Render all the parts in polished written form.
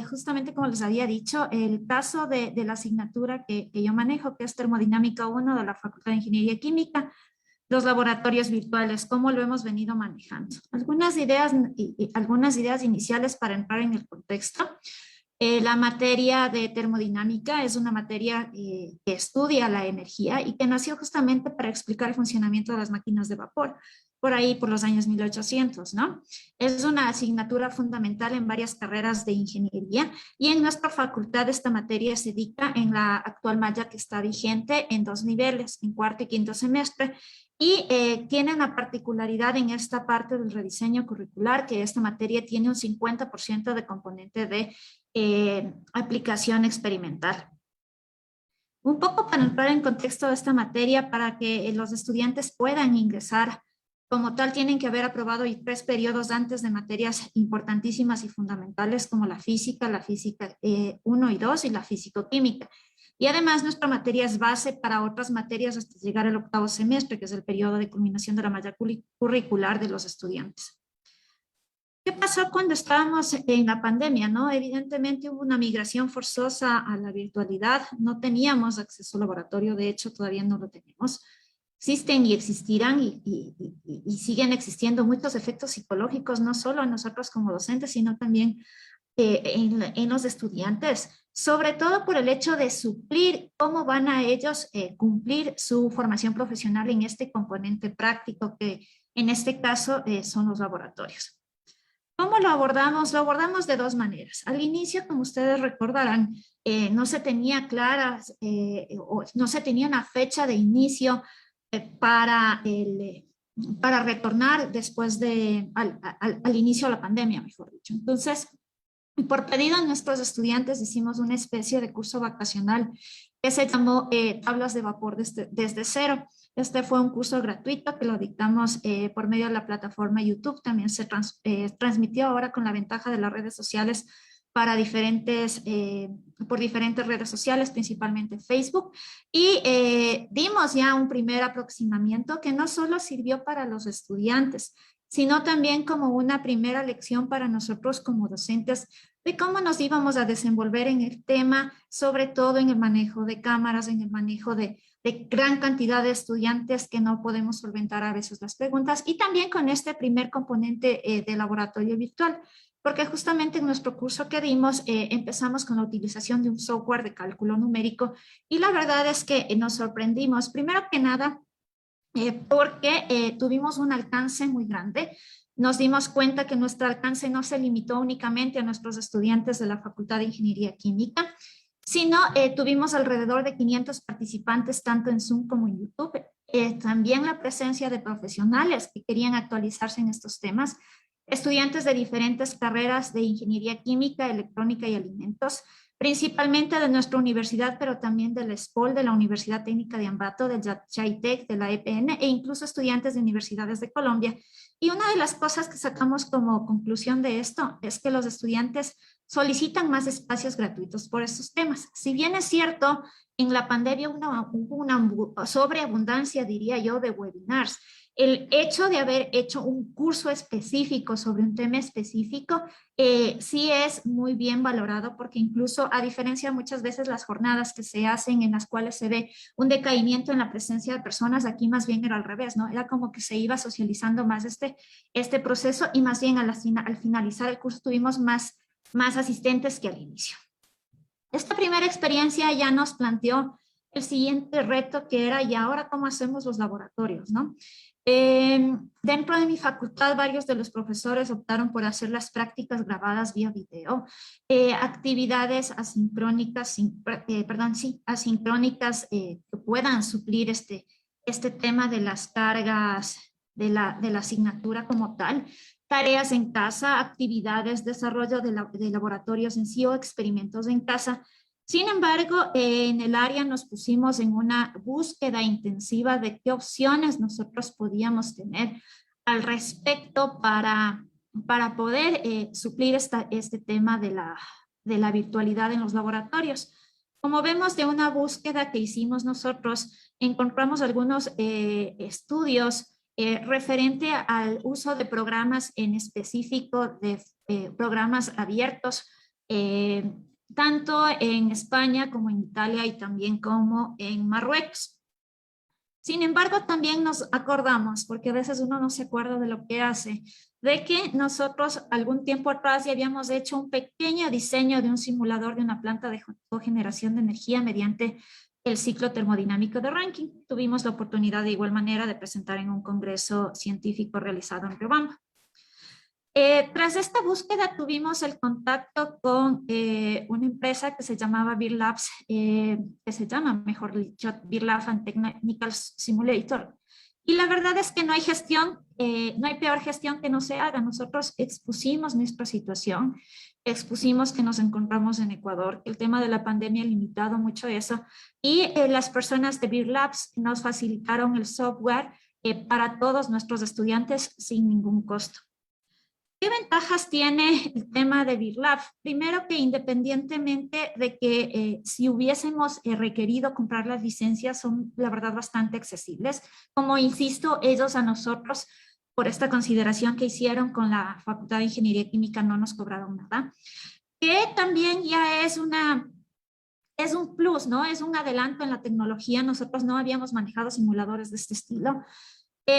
justamente como les había dicho, el caso de la asignatura que yo manejo, que es Termodinámica 1 de la Facultad de Ingeniería Química, los laboratorios virtuales, cómo lo hemos venido manejando. Algunas ideas iniciales para entrar en el contexto. La materia de termodinámica es una materia que estudia la energía y que nació justamente para explicar el funcionamiento de las máquinas de vapor, por ahí por los años 1800, ¿no? Es una asignatura fundamental en varias carreras de ingeniería y en nuestra facultad esta materia se dicta en la actual malla que está vigente en 2 niveles, en cuarto y quinto semestre, y tiene una particularidad en esta parte del rediseño curricular, que esta materia tiene un 50% de componente de aplicación experimental. Un poco para entrar en contexto de esta materia, para que los estudiantes puedan ingresar, como tal tienen que haber aprobado 3 periodos antes de materias importantísimas y fundamentales como la física 1 y 2 y la físico-química. Y además nuestra materia es base para otras materias hasta llegar al 8º semestre, que es el periodo de culminación de la malla curricular de los estudiantes. ¿Qué pasó cuando estábamos en la pandemia, no? Evidentemente hubo una migración forzosa a la virtualidad, no teníamos acceso al laboratorio, de hecho todavía no lo tenemos. Existen y existirán y siguen existiendo muchos efectos psicológicos, no solo en nosotros como docentes, sino también en los estudiantes, sobre todo por el hecho de suplir cómo van a ellos cumplir su formación profesional en este componente práctico que en este caso son los laboratorios. ¿Cómo lo abordamos? Lo abordamos de 2 maneras. Al inicio, como ustedes recordarán, no se tenía claras, o no se tenía una fecha de inicio para retornar después al inicio de la pandemia, mejor dicho. Entonces, por pedido de nuestros estudiantes hicimos una especie de curso vacacional que se llamó Tablas de Vapor desde cero. Este fue un curso gratuito que lo dictamos por medio de la plataforma YouTube. También se transmitió ahora con la ventaja de las redes sociales para por diferentes redes sociales, principalmente Facebook. Y dimos ya un primer aproximamiento que no solo sirvió para los estudiantes, sino también como una primera lección para nosotros como docentes de cómo nos íbamos a desenvolver en el tema, sobre todo en el manejo de cámaras, en el manejo de gran cantidad de estudiantes que no podemos solventar a veces las preguntas, y también con este primer componente de laboratorio virtual, porque justamente en nuestro curso que dimos empezamos con la utilización de un software de cálculo numérico y la verdad es que nos sorprendimos, primero que nada, porque tuvimos un alcance muy grande. Nos dimos cuenta que nuestro alcance no se limitó únicamente a nuestros estudiantes de la Facultad de Ingeniería Química, sino tuvimos alrededor de 500 participantes tanto en Zoom como en YouTube. También la presencia de profesionales que querían actualizarse en estos temas, estudiantes de diferentes carreras de Ingeniería Química, Electrónica y Alimentos, principalmente de nuestra universidad, pero también del ESPOL, de la Universidad Técnica de Ambato, del Chaitec, de la EPN, e incluso estudiantes de universidades de Colombia. Y una de las cosas que sacamos como conclusión de esto es que los estudiantes solicitan más espacios gratuitos por estos temas. Si bien es cierto, en la pandemia hubo una sobreabundancia, diría yo, de webinars. El hecho de haber hecho un curso específico sobre un tema específico sí es muy bien valorado porque incluso a diferencia muchas veces las jornadas que se hacen en las cuales se ve un decaimiento en la presencia de personas, aquí más bien era al revés, ¿no? Era como que se iba socializando más este proceso y más bien al finalizar el curso tuvimos más asistentes que al inicio. Esta primera experiencia ya nos planteó el siguiente reto que era, ¿y ahora cómo hacemos los laboratorios, no? Dentro de mi facultad, varios de los profesores optaron por hacer las prácticas grabadas vía video, actividades asincrónicas, asincrónicas que puedan suplir este tema de las cargas de la asignatura como tal, tareas en casa, actividades, desarrollo de laboratorios en sí o experimentos en casa. Sin embargo, en el área nos pusimos en una búsqueda intensiva de qué opciones nosotros podíamos tener al respecto para poder suplir este tema de la virtualidad en los laboratorios. Como vemos de una búsqueda que hicimos nosotros, encontramos algunos estudios referente al uso de programas en específico, de programas abiertos, tanto en España como en Italia y también como en Marruecos. Sin embargo, también nos acordamos, porque a veces uno no se acuerda de lo que hace, de que nosotros algún tiempo atrás ya habíamos hecho un pequeño diseño de un simulador de una planta de cogeneración de energía mediante el ciclo termodinámico de Rankine. Tuvimos la oportunidad de igual manera de presentar en un congreso científico realizado en Riobamba. Tras esta búsqueda tuvimos el contacto con una empresa que se llamaba Beer Labs, que se llama, mejor dicho, Beer Lab and Technical Simulator. Y la verdad es que no hay gestión, no hay peor gestión que no se haga. Nosotros expusimos nuestra situación, expusimos que nos encontramos en Ecuador, que el tema de la pandemia ha limitado mucho eso, y las personas de Beer Labs nos facilitaron el software para todos nuestros estudiantes sin ningún costo. ¿Qué ventajas tiene el tema de Beer Lab? Primero, que independientemente de que si hubiésemos requerido comprar las licencias, son la verdad bastante accesibles. Como insisto, ellos a nosotros, por esta consideración que hicieron con la Facultad de Ingeniería Química, no nos cobraron nada. Que también ya es un plus, ¿no? Es un adelanto en la tecnología. Nosotros no habíamos manejado simuladores de este estilo.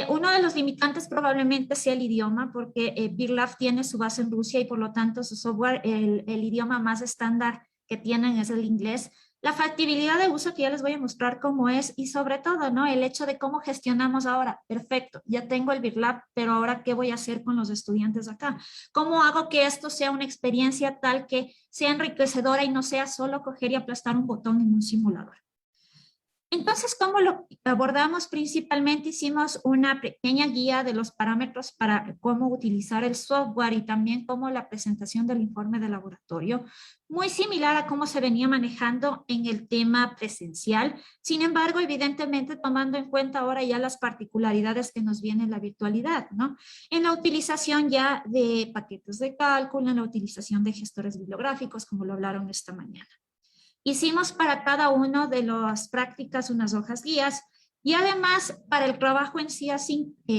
Uno de los limitantes probablemente sea el idioma, porque Beer Lab tiene su base en Rusia y por lo tanto su software, el idioma más estándar que tienen es el inglés. La factibilidad de uso que ya les voy a mostrar cómo es y sobre todo, ¿no? El hecho de cómo gestionamos ahora. Perfecto, ya tengo el Beer Lab, pero ahora ¿qué voy a hacer con los estudiantes acá? ¿Cómo hago que esto sea una experiencia tal que sea enriquecedora y no sea solo coger y aplastar un botón en un simulador? Entonces, ¿cómo lo abordamos? Principalmente hicimos una pequeña guía de los parámetros para cómo utilizar el software y también cómo la presentación del informe de laboratorio, muy similar a cómo se venía manejando en el tema presencial. Sin embargo, evidentemente tomando en cuenta ahora ya las particularidades que nos viene en la virtualidad, ¿no? En la utilización ya de paquetes de cálculo, en la utilización de gestores bibliográficos, como lo hablaron esta mañana. Hicimos para cada uno de las prácticas unas hojas guías y además para el trabajo en sí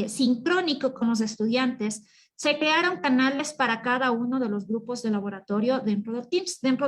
sincrónico con los estudiantes, se crearon canales para cada uno de los grupos de laboratorio dentro de Teams. Dentro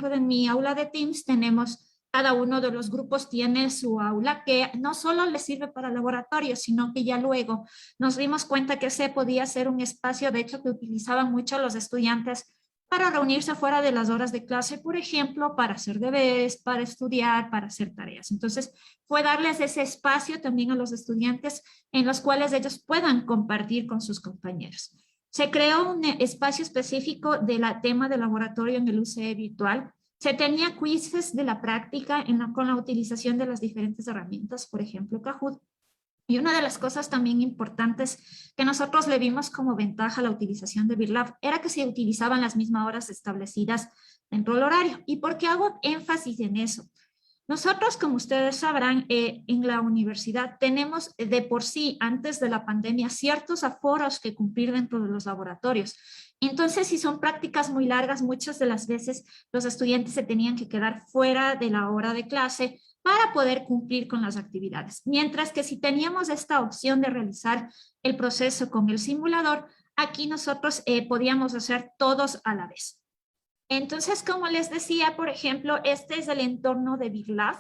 de mi aula de Teams tenemos, cada uno de los grupos tiene su aula que no solo les sirve para laboratorio, sino que ya luego nos dimos cuenta que ese podía ser un espacio, de hecho, que utilizaban mucho los estudiantes para reunirse fuera de las horas de clase, por ejemplo, para hacer deberes, para estudiar, para hacer tareas. Entonces, fue darles ese espacio también a los estudiantes en los cuales ellos puedan compartir con sus compañeros. Se creó un espacio específico del tema de laboratorio en el UCE virtual. Se tenía quizzes de la práctica con la utilización de las diferentes herramientas, por ejemplo, Kahoot. Y una de las cosas también importantes que nosotros le vimos como ventaja a la utilización de Beer Lab era que se utilizaban las mismas horas establecidas dentro del horario. ¿Y por qué hago énfasis en eso? Nosotros, como ustedes sabrán, en la universidad tenemos de por sí, antes de la pandemia, ciertos aforos que cumplir dentro de los laboratorios. Entonces, si son prácticas muy largas, muchas de las veces los estudiantes se tenían que quedar fuera de la hora de clase para poder cumplir con las actividades. Mientras que si teníamos esta opción de realizar el proceso con el simulador, aquí nosotros podíamos hacer todos a la vez. Entonces, como les decía, por ejemplo, este es el entorno de Beer Lab.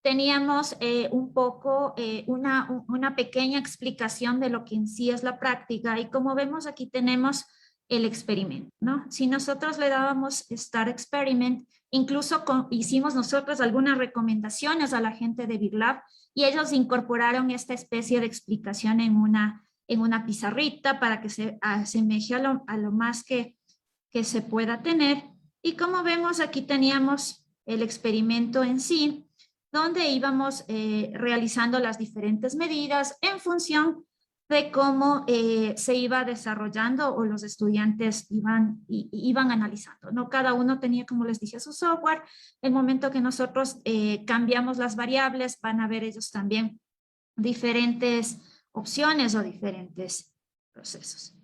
Teníamos un poco una pequeña explicación de lo que en sí es la práctica y como vemos aquí tenemos el experimento, ¿no? Si nosotros le dábamos Start Experiment, incluso hicimos nosotros algunas recomendaciones a la gente de Beer Lab y ellos incorporaron esta especie de explicación en una pizarrita para que se asemeje a lo más que se pueda tener. Y como vemos, aquí teníamos el experimento en sí, donde íbamos realizando las diferentes medidas en función de cómo se iba desarrollando o los estudiantes iban analizando, ¿no? Cada uno tenía, como les dije, su software. El momento que nosotros cambiamos las variables, van a ver ellos también diferentes opciones o diferentes procesos.